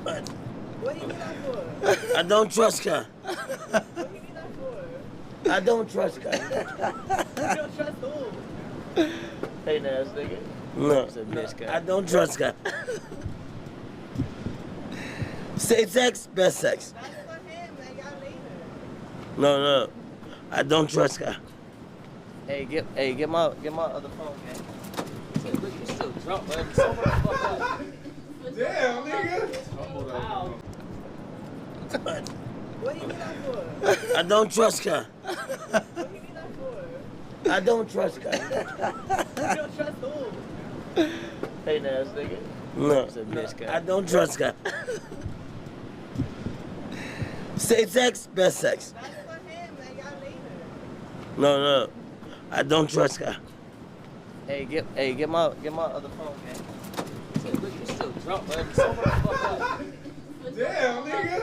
What do you need that for? I don't trust her. What do you need that for? I don't trust her. You don't trust who? Hey, ass nigga. No, It's a bitch guy. I don't trust her. Safe sex, best sex. That's for him, like y'all later. No, I don't trust her. Hey, get my other phone, man. Say, look, you still drunk, man. Sober the fuck up. Damn, nigga. What do you need that for? I don't trust her. What do you need that for? I don't trust her. You don't trust who? Hey, ass nigga. No, It's a bitch guy. I don't trust her. Safe sex, best sex. That's for him, like y'all later. No, I don't trust her. Hey, get my other phone, man. Say, look, you still drunk, man. Sober the fuck up. Damn, nigga.